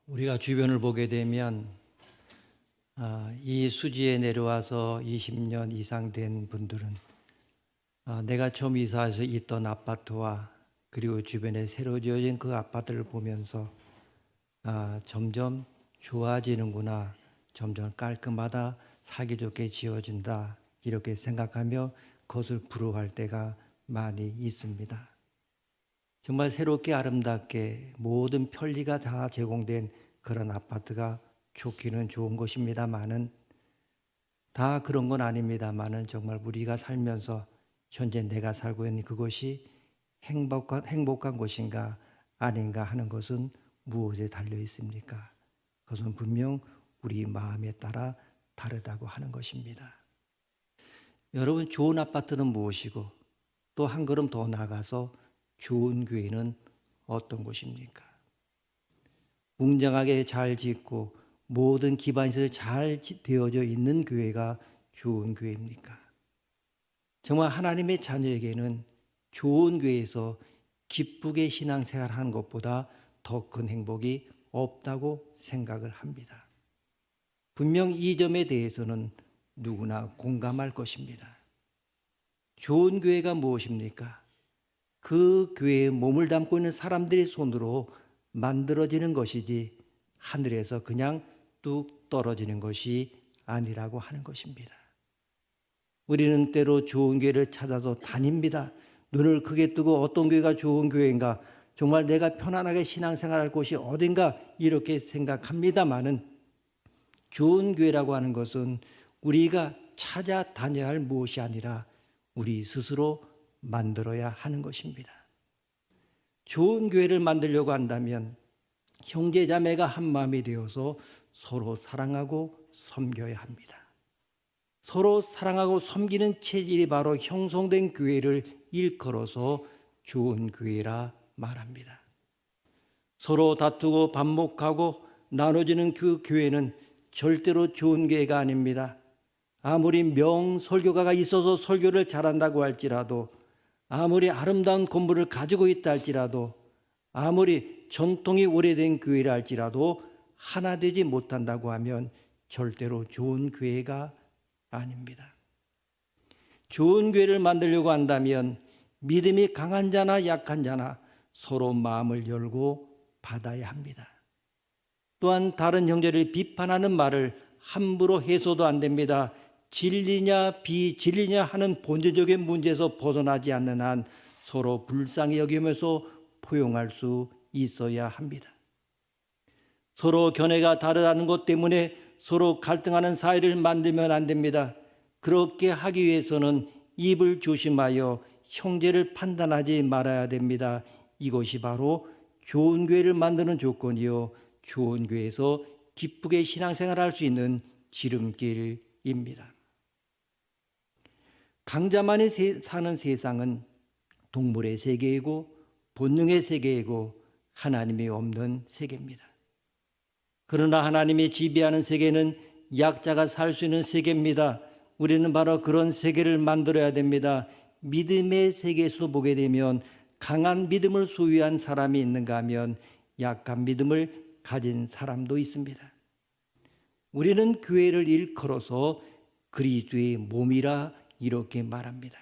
우리가 주변을 보게 되면 이 수지에 내려와서 20년 이상 된 분들은 내가 처음 이사해서 있던 아파트와 그리고 주변에 새로 지어진 그 아파트를 보면서 점점 좋아지는구나, 점점 깔끔하다, 살기 좋게 지어진다 이렇게 생각하며 그것을 부러워할 때가 많이 있습니다. 정말 새롭게 아름답게 모든 편리가 다 제공된 그런 아파트가 좋기는 좋은 것입니다만은 다 그런 건 아닙니다만은 정말 우리가 살면서 현재 내가 살고 있는 그것이 행복한 곳인가 아닌가 하는 것은 무엇에 달려 있습니까? 그것은 분명 우리 마음에 따라 다르다고 하는 것입니다. 여러분, 좋은 아파트는 무엇이고 또 한 걸음 더 나아가서 좋은 교회는 어떤 곳입니까? 웅장하게 잘 짓고 모든 기반시설이 잘 되어져 있는 교회가 좋은 교회입니까? 정말 하나님의 자녀에게는 좋은 교회에서 기쁘게 신앙생활하는 것보다 더 큰 행복이 없다고 생각을 합니다. 분명 이 점에 대해서는 누구나 공감할 것입니다. 좋은 교회가 무엇입니까? 그 교회에 몸을 담고 있는 사람들의 손으로 만들어지는 것이지 하늘에서 그냥 뚝 떨어지는 것이 아니라고 하는 것입니다. 우리는 때로 좋은 교회를 찾아서 다닙니다. 눈을 크게 뜨고 어떤 교회가 좋은 교회인가, 정말 내가 편안하게 신앙생활할 곳이 어딘가 이렇게 생각합니다마는 좋은 교회라고 하는 것은 우리가 찾아다녀야 할 무엇이 아니라 우리 스스로 만들어야 하는 것입니다. 좋은 교회를 만들려고 한다면 형제 자매가 한 마음이 되어서 서로 사랑하고 섬겨야 합니다. 서로 사랑하고 섬기는 체질이 바로 형성된 교회를 일컬어서 좋은 교회라 말합니다. 서로 다투고 반목하고 나눠지는 그 교회는 절대로 좋은 교회가 아닙니다. 아무리 명설교가가 있어서 설교를 잘한다고 할지라도, 아무리 아름다운 건물을 가지고 있다 할지라도, 아무리 전통이 오래된 교회라 할지라도 하나 되지 못한다고 하면 절대로 좋은 교회가 아닙니다. 좋은 교회를 만들려고 한다면 믿음이 강한 자나 약한 자나 서로 마음을 열고 받아야 합니다. 또한 다른 형제를 비판하는 말을 함부로 해서도 안 됩니다. 진리냐 비진리냐 하는 본질적인 문제에서 벗어나지 않는 한 서로 불쌍히 여기면서 포용할 수 있어야 합니다. 서로 견해가 다르다는 것 때문에 서로 갈등하는 사이를 만들면 안 됩니다. 그렇게 하기 위해서는 입을 조심하여 형제를 판단하지 말아야 됩니다. 이것이 바로 좋은 교회를 만드는 조건이요, 좋은 교회에서 기쁘게 신앙생활할 수 있는 지름길입니다. 강자만이 사는 세상은 동물의 세계이고 본능의 세계이고 하나님이 없는 세계입니다. 그러나 하나님이 지배하는 세계는 약자가 살 수 있는 세계입니다. 우리는 바로 그런 세계를 만들어야 됩니다. 믿음의 세계에서 보게 되면 강한 믿음을 소유한 사람이 있는가 하면 약한 믿음을 가진 사람도 있습니다. 우리는 교회를 일컬어서 그리스도의 몸이라 이렇게 말합니다.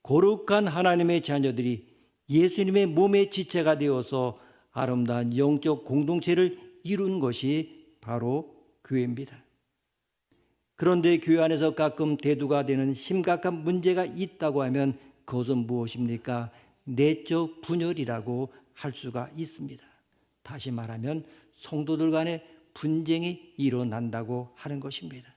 거룩한 하나님의 자녀들이 예수님의 몸의 지체가 되어서 아름다운 영적 공동체를 이룬 것이 바로 교회입니다. 그런데 교회 안에서 가끔 대두가 되는 심각한 문제가 있다고 하면 그것은 무엇입니까? 내적 분열이라고 할 수가 있습니다. 다시 말하면 성도들 간에 분쟁이 일어난다고 하는 것입니다.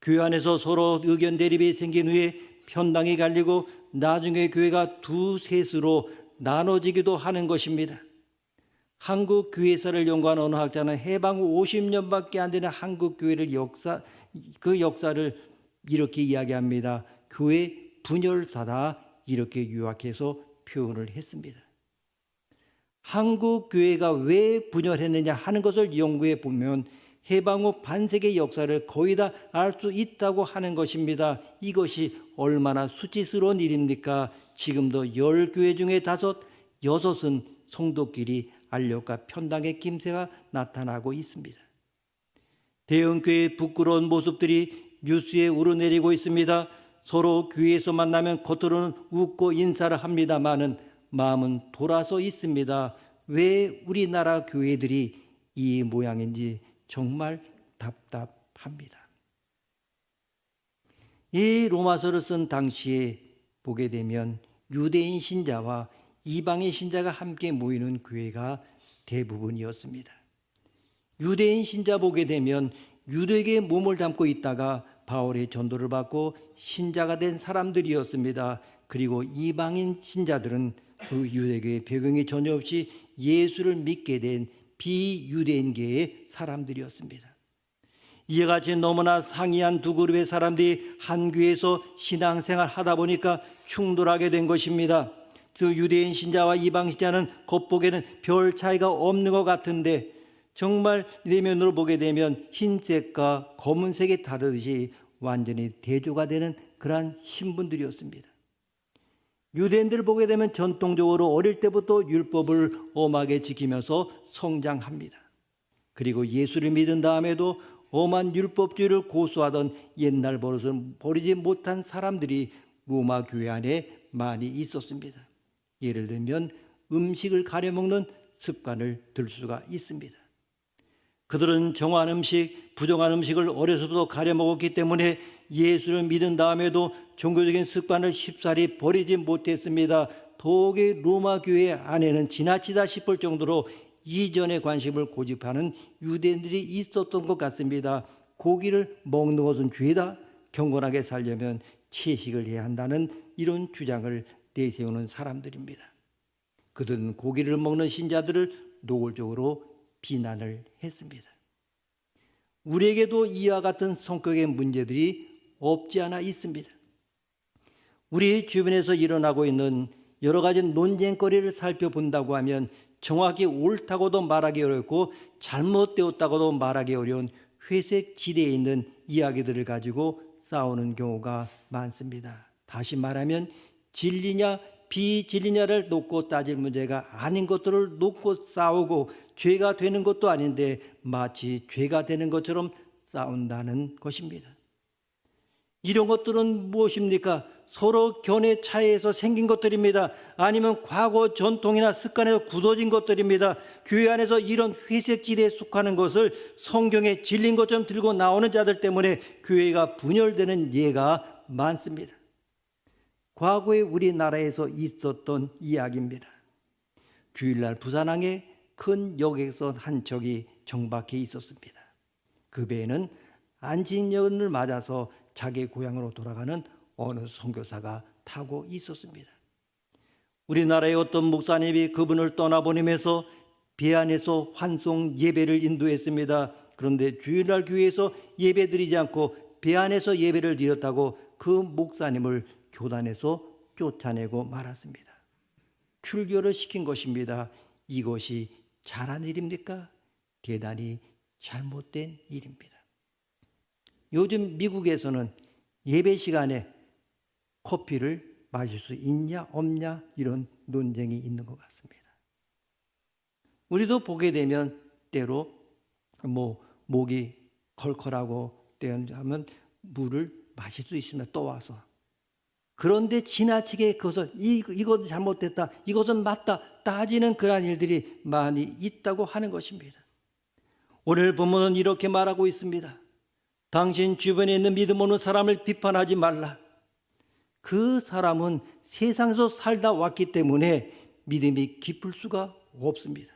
교회 안에서 서로 의견 대립이 생긴 후에 편당이 갈리고 나중에 교회가 두셋으로 나눠지기도 하는 것입니다. 한국 교회사를 연구한 어느 학자는 해방 후 50년밖에 안 되는 한국 교회를 그 역사를 이렇게 이야기합니다. 교회 분열사다 이렇게 요약해서 표현을 했습니다. 한국 교회가 왜 분열했느냐 하는 것을 연구해 보면 해방 후 반세기 역사를 거의 다 알 수 있다고 하는 것입니다. 이것이 얼마나 수치스러운 일입니까? 지금도 10교회 중에 5, 6은 성도끼리 알력과 편당의 김새가 나타나고 있습니다. 대형교회의 부끄러운 모습들이 뉴스에 우러내리고 있습니다. 서로 교회에서 만나면 겉으로는 웃고 인사를 합니다마는 마음은 돌아서 있습니다. 왜 우리나라 교회들이 이 모양인지 정말 답답합니다. 이 로마서를 쓴 당시에 보게 되면 유대인 신자와 이방인 신자가 함께 모이는 교회가 대부분이었습니다. 유대인 신자 보게 되면 유대계에 몸을 담고 있다가 바울의 전도를 받고 신자가 된 사람들이었습니다. 그리고 이방인 신자들은 그 유대교의 배경이 전혀 없이 예수를 믿게 된 비유대인계의 사람들이었습니다. 이와 같이 너무나 상이한 두 그룹의 사람들이 한 교회에서 신앙생활 하다 보니까 충돌하게 된 것입니다. 그 유대인 신자와 이방 신자는 겉보기에는 별 차이가 없는 것 같은데 정말 내면으로 보게 되면 흰색과 검은색이 다르듯이 완전히 대조가 되는 그러한 신분들이었습니다. 유대인들을 보게 되면 전통적으로 어릴 때부터 율법을 엄하게 지키면서 성장합니다. 그리고 예수를 믿은 다음에도 엄한 율법주의를 고수하던 옛날 버릇을 버리지 못한 사람들이 로마 교회 안에 많이 있었습니다. 예를 들면 음식을 가려 먹는 습관을 들 수가 있습니다. 그들은 정한 음식, 부정한 음식을 어려서부터 가려 먹었기 때문에 예수를 믿은 다음에도 종교적인 습관을 쉽사리 버리지 못했습니다. 더욱이 로마 교회 안에는 지나치다 싶을 정도로 이전의 관심을 고집하는 유대인들이 있었던 것 같습니다. 고기를 먹는 것은 죄다. 경건하게 살려면 채식을 해야 한다는 이런 주장을 내세우는 사람들입니다. 그들은 고기를 먹는 신자들을 노골적으로 비난을 했습니다. 우리에게도 이와 같은 성격의 문제들이 없지 않아 있습니다. 우리 주변에서 일어나고 있는 여러 가지 논쟁거리를 살펴본다고 하면 정확히 옳다고도 말하기 어렵고 잘못되었다고도 말하기 어려운 회색 지대에 있는 이야기들을 가지고 싸우는 경우가 많습니다. 다시 말하면 진리냐 비진리냐를 놓고 따질 문제가 아닌 것들을 놓고 싸우고 죄가 되는 것도 아닌데 마치 죄가 되는 것처럼 싸운다는 것입니다. 이런 것들은 무엇입니까? 서로 견해 차이에서 생긴 것들입니다. 아니면 과거 전통이나 습관에서 굳어진 것들입니다. 교회 안에서 이런 회색지대에 속하는 것을 성경에 진린 것처럼 들고 나오는 자들 때문에 교회가 분열되는 예가 많습니다. 과거에 우리나라에서 있었던 이야기입니다. 주일날 부산항에 큰 여객선 한 척이 정박해 있었습니다. 그 배에는 안식년을 맞아서 자기 고향으로 돌아가는 어느 선교사가 타고 있었습니다. 우리나라의 어떤 목사님이 그분을 떠나보내면서 배 안에서 환송 예배를 인도했습니다. 그런데 주일날 교회에서 예배드리지 않고 배 안에서 예배를 드렸다고 그 목사님을 교단에서 쫓아내고 말았습니다. 출교를 시킨 것입니다. 이것이 잘한 일입니까? 대단히 잘못된 일입니다. 요즘 미국에서는 예배 시간에 커피를 마실 수 있냐 없냐 이런 논쟁이 있는 것 같습니다. 우리도 보게 되면 때로 목이 컬컬하고 때하면 물을 마실 수 있습니다. 떠와서. 그런데 지나치게 그것을 이것은 잘못됐다, 이것은 맞다 따지는 그러한 일들이 많이 있다고 하는 것입니다. 오늘 본문은 이렇게 말하고 있습니다. 당신 주변에 있는 믿음 없는 사람을 비판하지 말라. 그 사람은 세상에서 살다 왔기 때문에 믿음이 깊을 수가 없습니다.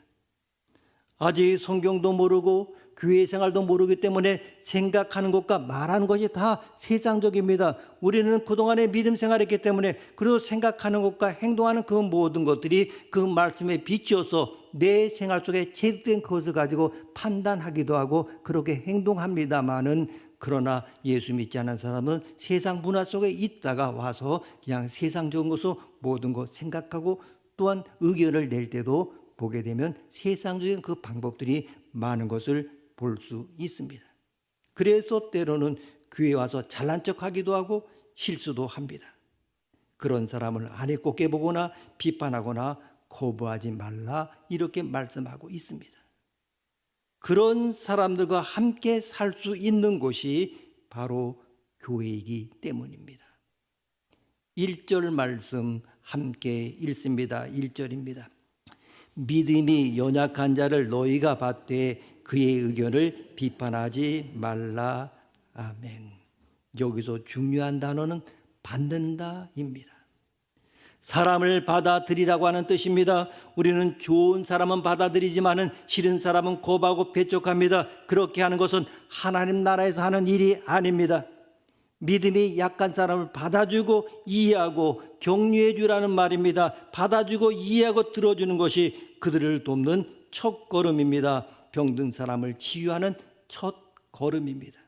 아직 성경도 모르고 교회 생활도 모르기 때문에 생각하는 것과 말하는 것이 다 세상적입니다. 우리는 그동안에 믿음 생활했기 때문에 그리고 생각하는 것과 행동하는 그 모든 것들이 그 말씀에 비추어서 내 생활 속에 체득된 것을 가지고 판단하기도 하고 그렇게 행동합니다마는 그러나 예수 믿지 않은 사람은 세상 문화 속에 있다가 와서 그냥 세상적인 것으로 모든 것 생각하고 또한 의견을 낼 때도 보게 되면 세상적인 그 방법들이 많은 것을 볼 수 있습니다. 그래서 때로는 교회에 와서 잘난 척하기도 하고 실수도 합니다. 그런 사람을 안에 꼽게 보거나 비판하거나 거부하지 말라 이렇게 말씀하고 있습니다. 그런 사람들과 함께 살 수 있는 곳이 바로 교회이기 때문입니다. 1절 말씀 함께 읽습니다. 1절입니다. 믿음이 연약한 자를 너희가 받되 그의 의견을 비판하지 말라. 아멘. 여기서 중요한 단어는 받는다입니다. 사람을 받아들이라고 하는 뜻입니다. 우리는 좋은 사람은 받아들이지만은 싫은 사람은 거부하고 배척합니다. 그렇게 하는 것은 하나님 나라에서 하는 일이 아닙니다. 믿음이 약한 사람을 받아주고 이해하고 격려해 주라는 말입니다. 받아주고 이해하고 들어주는 것이 그들을 돕는 첫 걸음입니다. 병든 사람을 치유하는 첫 걸음입니다.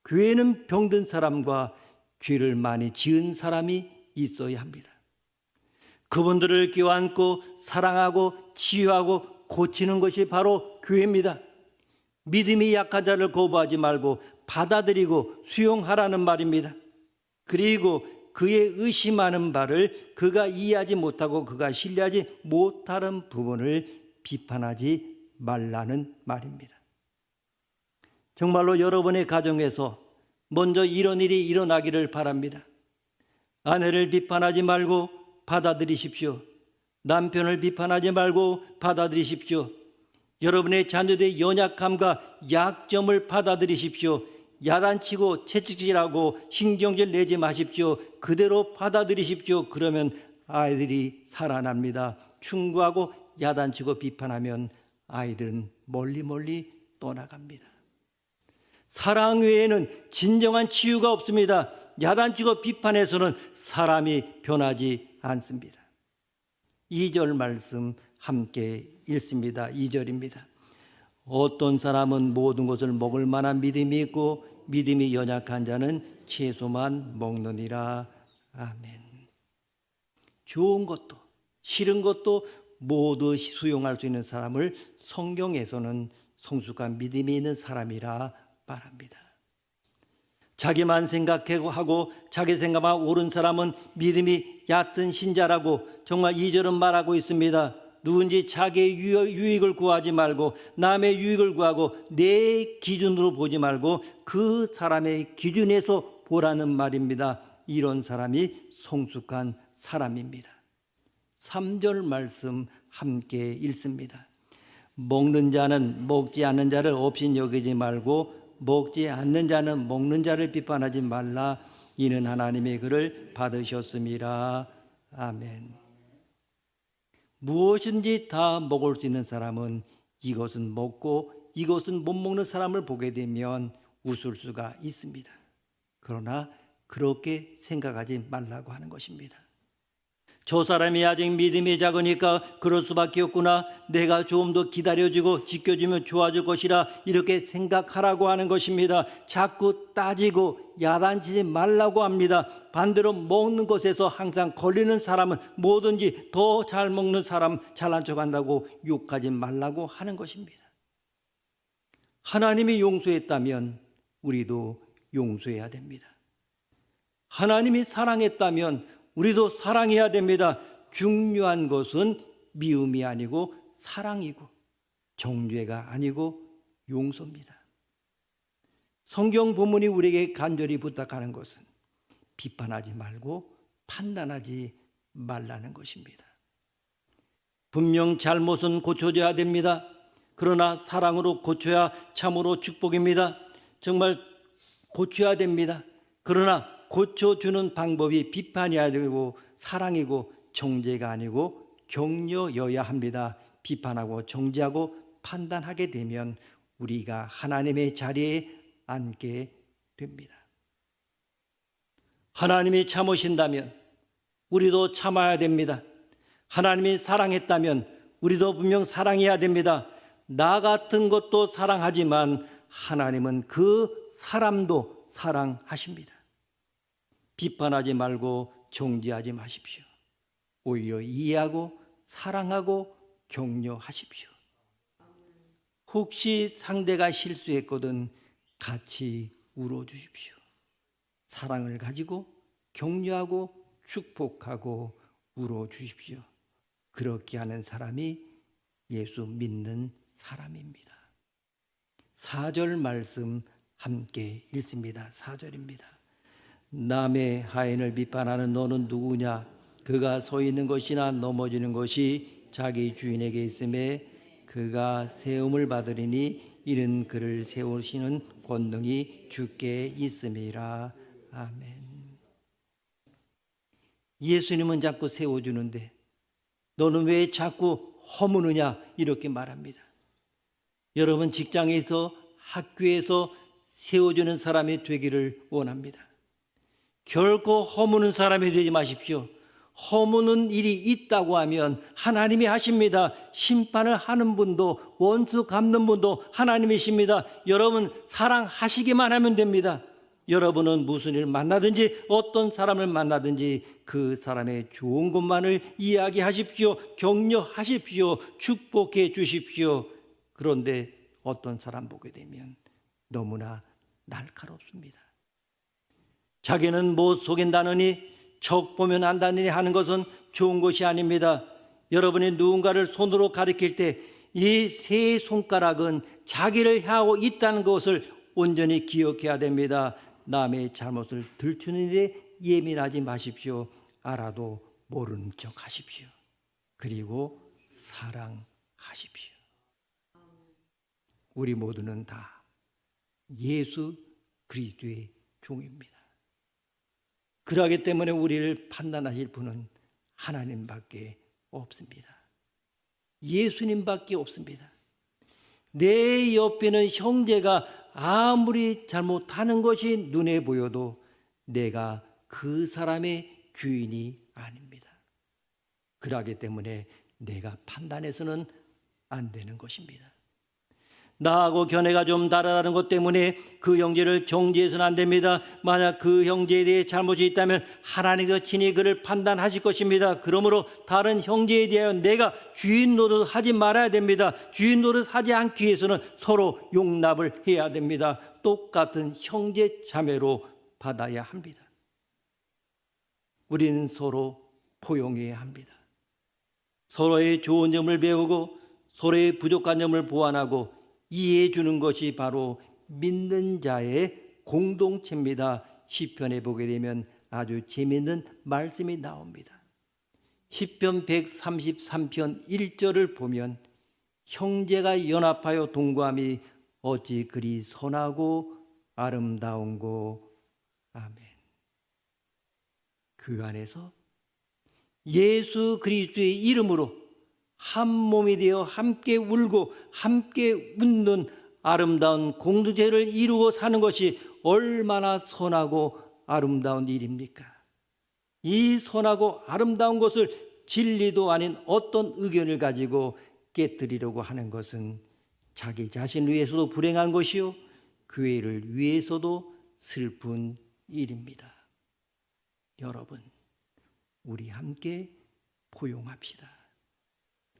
교회는 병든 사람과 죄를 많이 지은 사람이 있어야 합니다. 그분들을 껴안고 사랑하고 치유하고 고치는 것이 바로 교회입니다. 믿음이 약한 자를 거부하지 말고 받아들이고 수용하라는 말입니다. 그리고 그의 의심하는 바를 그가 이해하지 못하고 그가 신뢰하지 못하는 부분을 비판하지 말라는 말입니다. 정말로 여러분의 가정에서 먼저 이런 일이 일어나기를 바랍니다. 아내를 비판하지 말고 받아들이십시오. 남편을 비판하지 말고 받아들이십시오. 여러분의 자녀들의 연약함과 약점을 받아들이십시오. 야단치고 채찍질하고 신경질 내지 마십시오. 그대로 받아들이십시오. 그러면 아이들이 살아납니다. 충고하고 야단치고 비판하면 아이들은 멀리 떠나갑니다. 사랑 외에는 진정한 치유가 없습니다. 야단치고 비판해서는 사람이 변하지 않습니다. 2절 말씀 함께 읽습니다. 2절입니다. 어떤 사람은 모든 것을 먹을 만한 믿음이 있고 믿음이 연약한 자는 채소만 먹느니라. 아멘. 좋은 것도 싫은 것도 모두 수용할 수 있는 사람을 성경에서는 성숙한 믿음이 있는 사람이라 말합니다. 자기만 생각하고 자기 생각만 옳은 사람은 믿음이 얕은 신자라고 정말 2절은 말하고 있습니다. 누군지 자기의 유익을 구하지 말고 남의 유익을 구하고 내 기준으로 보지 말고 그 사람의 기준에서 보라는 말입니다. 이런 사람이 성숙한 사람입니다. 3절 말씀 함께 읽습니다. 먹는 자는 먹지 않는 자를 없인 여기지 말고 먹지 않는 자는 먹는 자를 비판하지 말라. 이는 하나님의 글을 받으셨음이라. 아멘. 무엇인지 다 먹을 수 있는 사람은 이것은 먹고 이것은 못 먹는 사람을 보게 되면 웃을 수가 있습니다. 그러나 그렇게 생각하지 말라고 하는 것입니다. 저 사람이 아직 믿음이 작으니까 그럴 수밖에 없구나. 내가 좀 더 기다려주고 지켜주면 좋아질 것이라 이렇게 생각하라고 하는 것입니다. 자꾸 따지고 야단치지 말라고 합니다. 반대로 먹는 것에서 항상 걸리는 사람은 뭐든지 더 잘 먹는 사람 잘난 척한다고 욕하지 말라고 하는 것입니다. 하나님이 용서했다면 우리도 용서해야 됩니다. 하나님이 사랑했다면 우리도 사랑해야 됩니다. 중요한 것은 미움이 아니고 사랑이고 정죄가 아니고 용서입니다. 성경 본문이 우리에게 간절히 부탁하는 것은 비판하지 말고 판단하지 말라는 것입니다. 분명 잘못은 고쳐져야 됩니다. 그러나 사랑으로 고쳐야 참으로 축복입니다. 정말 고쳐야 됩니다. 그러나 고쳐주는 방법이 비판이 아니고 사랑이고 정죄가 아니고 격려여야 합니다. 비판하고 정죄하고 판단하게 되면 우리가 하나님의 자리에 앉게 됩니다. 하나님이 참으신다면 우리도 참아야 됩니다. 하나님이 사랑했다면 우리도 분명 사랑해야 됩니다. 나 같은 것도 사랑하지만 하나님은 그 사람도 사랑하십니다. 비판하지 말고 정죄하지 마십시오. 오히려 이해하고 사랑하고 격려하십시오. 혹시 상대가 실수했거든 같이 울어주십시오. 사랑을 가지고 격려하고 축복하고 울어주십시오. 그렇게 하는 사람이 예수 믿는 사람입니다. 4절 말씀 함께 읽습니다. 4절입니다. 남의 하인을 비판하는 너는 누구냐? 그가 서 있는 것이나 넘어지는 것이 자기 주인에게 있음에 그가 세움을 받으리니 이는 그를 세우시는 권능이 주께 있음이라. 아멘. 예수님은 자꾸 세워주는데 너는 왜 자꾸 허무느냐 이렇게 말합니다. 여러분 직장에서 학교에서 세워주는 사람이 되기를 원합니다. 결코 허무는 사람이 되지 마십시오. 허무는 일이 있다고 하면 하나님이 하십니다. 심판을 하는 분도 원수 갚는 분도 하나님이십니다. 여러분 사랑하시기만 하면 됩니다. 여러분은 무슨 일을 만나든지 어떤 사람을 만나든지 그 사람의 좋은 것만을 이야기하십시오. 격려하십시오. 축복해 주십시오. 그런데 어떤 사람 보게 되면 너무나 날카롭습니다. 자기는 못 속인다느니 척 보면 안다느니 하는 것은 좋은 것이 아닙니다. 여러분이 누군가를 손으로 가리킬 때 이 세 손가락은 자기를 향하고 있다는 것을 온전히 기억해야 됩니다. 남의 잘못을 들추는 데 예민하지 마십시오. 알아도 모르는 척 하십시오. 그리고 사랑하십시오. 우리 모두는 다 예수 그리스도의 종입니다. 그러기 때문에 우리를 판단하실 분은 하나님밖에 없습니다. 예수님밖에 없습니다. 내 옆에는 형제가 아무리 잘못하는 것이 눈에 보여도 내가 그 사람의 주인이 아닙니다. 그러기 때문에 내가 판단해서는 안 되는 것입니다. 나하고 견해가 좀 다르다는 것 때문에 그 형제를 정죄해서는 안 됩니다. 만약 그 형제에 대해 잘못이 있다면 하나님께서 친히 그를 판단하실 것입니다. 그러므로 다른 형제에 대하여 내가 주인 노릇하지 말아야 됩니다. 주인 노릇하지 않기 위해서는 서로 용납을 해야 됩니다. 똑같은 형제 자매로 받아야 합니다. 우리는 서로 포용해야 합니다. 서로의 좋은 점을 배우고 서로의 부족한 점을 보완하고 이해해 주는 것이 바로 믿는 자의 공동체입니다. 시편에 보게 되면 아주 재미있는 말씀이 나옵니다. 시편 133편 1절을 보면 형제가 연합하여 동거함이 어찌 그리 선하고 아름다운고. 아멘. 그 안에서 예수 그리스도의 이름으로 한 몸이 되어 함께 울고 함께 웃는 아름다운 공동체를 이루어 사는 것이 얼마나 선하고 아름다운 일입니까? 이 선하고 아름다운 것을 진리도 아닌 어떤 의견을 가지고 깨뜨리려고 하는 것은 자기 자신을 위해서도 불행한 것이요 교회를 위해서도 슬픈 일입니다. 여러분, 우리 함께 포용합시다.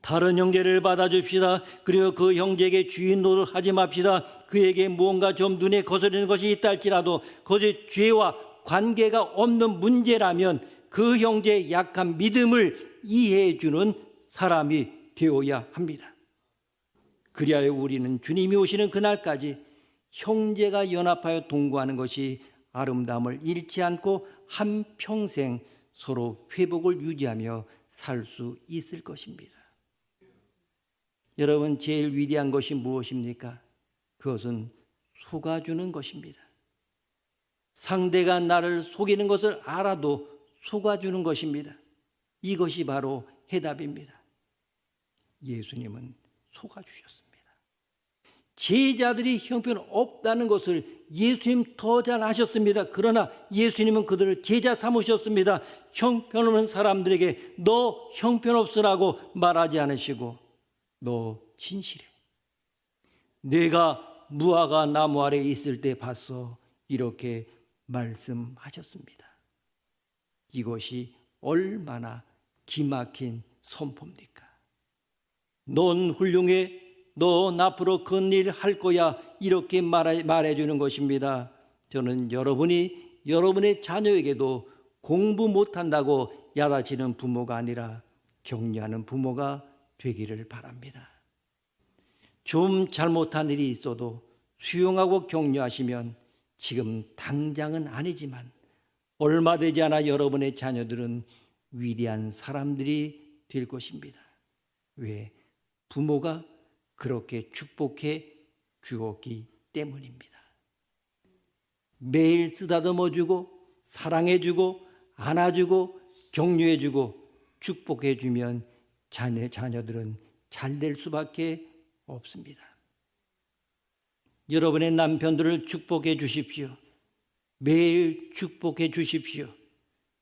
다른 형제를 받아줍시다. 그리고 그 형제에게 주인 노릇 하지 맙시다. 그에게 무언가 좀 눈에 거스르는 것이 있다 할지라도 그것이 죄와 관계가 없는 문제라면 그 형제의 약한 믿음을 이해해 주는 사람이 되어야 합니다. 그리하여 우리는 주님이 오시는 그날까지 형제가 연합하여 동거하는 것이 아름다움을 잃지 않고 한평생 서로 회복을 유지하며 살 수 있을 것입니다. 여러분, 제일 위대한 것이 무엇입니까? 그것은 속아주는 것입니다. 상대가 나를 속이는 것을 알아도 속아주는 것입니다. 이것이 바로 해답입니다. 예수님은 속아주셨습니다. 제자들이 형편 없다는 것을 예수님 더 잘 아셨습니다. 그러나 예수님은 그들을 제자 삼으셨습니다. 형편없는 사람들에게 너 형편없으라고 말하지 않으시고 너 진실해. 내가 무화과 나무 아래 있을 때 봤어. 이렇게 말씀하셨습니다. 이것이 얼마나 기막힌 선포입니까? 넌 훌륭해. 넌 앞으로 큰 일 할 거야. 이렇게 말해주는 것입니다. 저는 여러분이 여러분의 자녀에게도 공부 못한다고 야단치는 부모가 아니라 격려하는 부모가 되기를 바랍니다. 좀 잘못한 일이 있어도 수용하고 격려하시면 지금 당장은 아니지만 얼마 되지 않아 여러분의 자녀들은 위대한 사람들이 될 것입니다. 왜? 부모가 그렇게 축복해 주었기 때문입니다. 매일 쓰다듬어주고 사랑해주고 안아주고 격려해주고 축복해주면 자녀들은 잘 될 수밖에 없습니다. 여러분의 남편들을 축복해 주십시오. 매일 축복해 주십시오.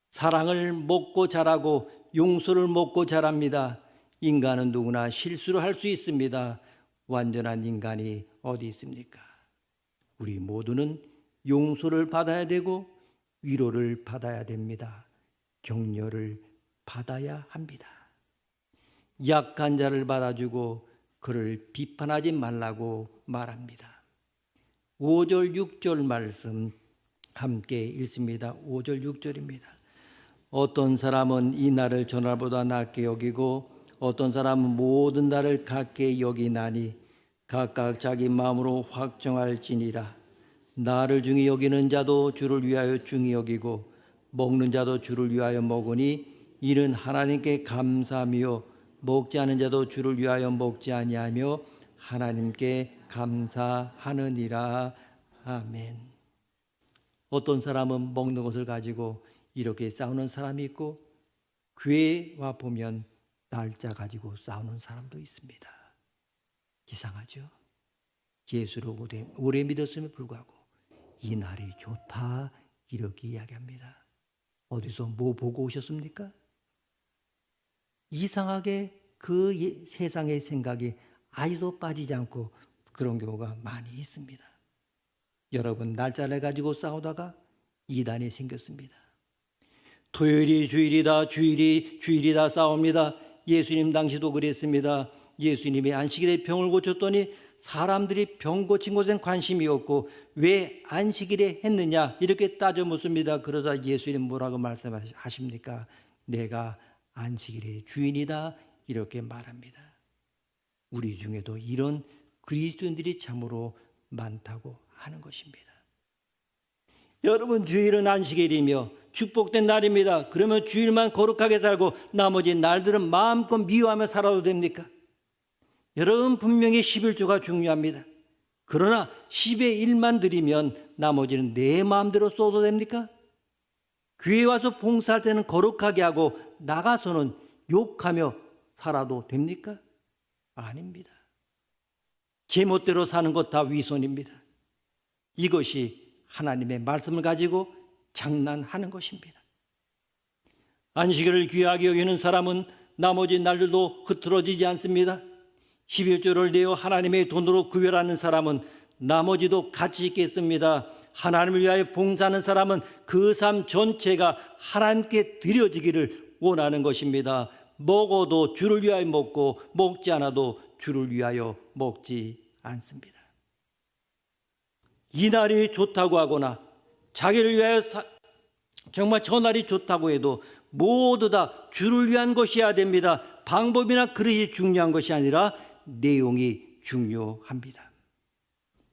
사랑을 먹고 자라고 용서를 먹고 자랍니다. 인간은 누구나 실수를 할 수 있습니다. 완전한 인간이 어디 있습니까? 우리 모두는 용서를 받아야 되고 위로를 받아야 됩니다. 격려를 받아야 합니다. 약한 자를 받아주고 그를 비판하지 말라고 말합니다. 5절 6절 말씀 함께 읽습니다. 5절 6절입니다. 어떤 사람은 이 날을 전날보다 낮게 여기고 어떤 사람은 모든 날을 같게 여기나니 각각 자기 마음으로 확정할지니라. 나를 중히 여기는 자도 주를 위하여 중히 여기고 먹는 자도 주를 위하여 먹으니 이는 하나님께 감사하며 먹지 않은 자도 주를 위하여 먹지 아니하며 하나님께 감사하느니라. 아멘. 어떤 사람은 먹는 것을 가지고 이렇게 싸우는 사람이 있고 교회에 와 보면 날짜 가지고 싸우는 사람도 있습니다. 이상하죠? 예수를 오래 믿었음에 불구하고 이 날이 좋다 이렇게 이야기합니다. 어디서 뭐 보고 오셨습니까? 이상하게 그 세상의 생각이 아직도 빠지지 않고 그런 경우가 많이 있습니다. 여러분 날짜를 가지고 싸우다가 이단이 생겼습니다. 토요일이 주일이다, 주일이 주일이다 싸웁니다. 예수님 당시도 그랬습니다. 예수님이 안식일에 병을 고쳤더니 사람들이 병 고친 것엔 관심이 없고 왜 안식일에 했느냐 이렇게 따져 묻습니다. 그러자 예수님 뭐라고 말씀하십니까? 내가 안식일의 주인이다 이렇게 말합니다. 우리 중에도 이런 그리스도인들이 참으로 많다고 하는 것입니다. 여러분 주일은 안식일이며 축복된 날입니다. 그러면 주일만 거룩하게 살고 나머지 날들은 마음껏 미워하며 살아도 됩니까? 여러분 분명히 11조가 중요합니다. 그러나 10의 1만 드리면 나머지는 내 마음대로 써도 됩니까? 교회 와서 봉사할 때는 거룩하게 하고 나가서는 욕하며 살아도 됩니까? 아닙니다. 제멋대로 사는 것 다 위선입니다. 이것이 하나님의 말씀을 가지고 장난하는 것입니다. 안식일을 귀하게 여기는 사람은 나머지 날들도 흐트러지지 않습니다. 11조를 내어 하나님의 돈으로 구별하는 사람은 나머지도 가치 있게 씁니다. 하나님을 위하여 봉사하는 사람은 그 삶 전체가 하나님께 드려지기를 원하는 것입니다. 먹어도 주를 위하여 먹고 먹지 않아도 주를 위하여 먹지 않습니다. 이 날이 좋다고 하거나 자기를 위하여 정말 저 날이 좋다고 해도 모두 다 주를 위한 것이어야 됩니다. 방법이나 그릇이 중요한 것이 아니라 내용이 중요합니다.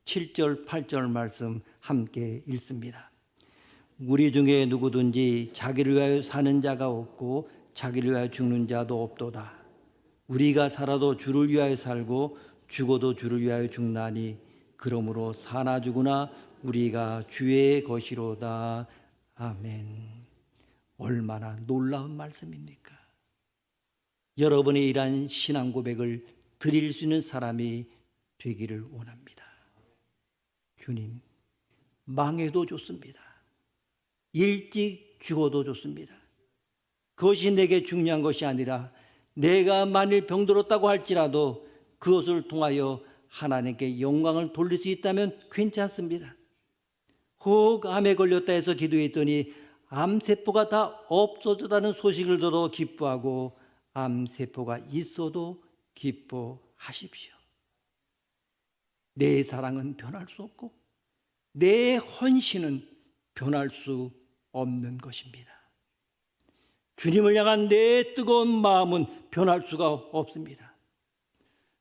7절 8절 말씀 함께 읽습니다. 우리 중에 누구든지 자기를 위하여 사는 자가 없고 자기를 위하여 죽는 자도 없도다. 우리가 살아도 주를 위하여 살고 죽어도 주를 위하여 죽나니 그러므로 사나 죽으나 우리가 주의 것이로다. 아멘. 얼마나 놀라운 말씀입니까? 여러분의 이러한 신앙 고백을 드릴 수 있는 사람이 되기를 원합니다. 주님, 망해도 좋습니다. 일찍 죽어도 좋습니다. 그것이 내게 중요한 것이 아니라 내가 만일 병들었다고 할지라도 그것을 통하여 하나님께 영광을 돌릴 수 있다면 괜찮습니다. 혹 암에 걸렸다 해서 기도했더니 암세포가 다 없어졌다는 소식을 들어 기뻐하고 암세포가 있어도 기뻐하십시오. 내 사랑은 변할 수 없고 내 헌신은 변할 수 없는 것입니다. 주님을 향한 내 뜨거운 마음은 변할 수가 없습니다.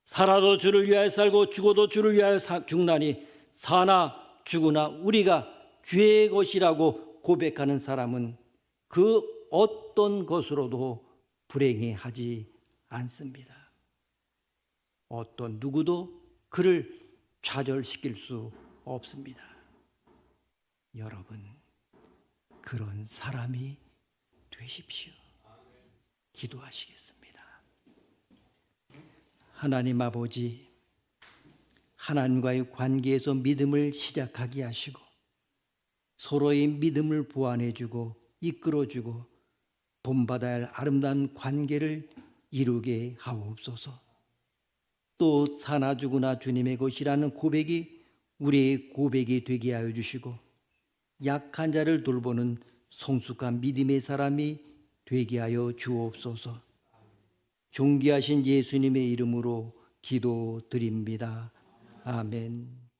살아도 주를 위하여 살고 죽어도 주를 위하여 죽나니 사나 죽으나 우리가 주의 것이라고 고백하는 사람은 그 어떤 것으로도 불행해하지 않습니다. 어떤 누구도 그를 좌절시킬 수 없습니다. 여러분, 그런 사람이 되십시오. 기도하시겠습니다. 하나님 아버지, 하나님과의 관계에서 믿음을 시작하게 하시고 서로의 믿음을 보완해주고 이끌어주고 본받아야 할 아름다운 관계를 이루게 하옵소서. 또 사나 죽으나 주님의 것이라는 고백이 우리의 고백이 되게 하여 주시고 약한 자를 돌보는 성숙한 믿음의 사람이 되게 하여 주옵소서. 존귀하신 예수님의 이름으로 기도드립니다. 아멘.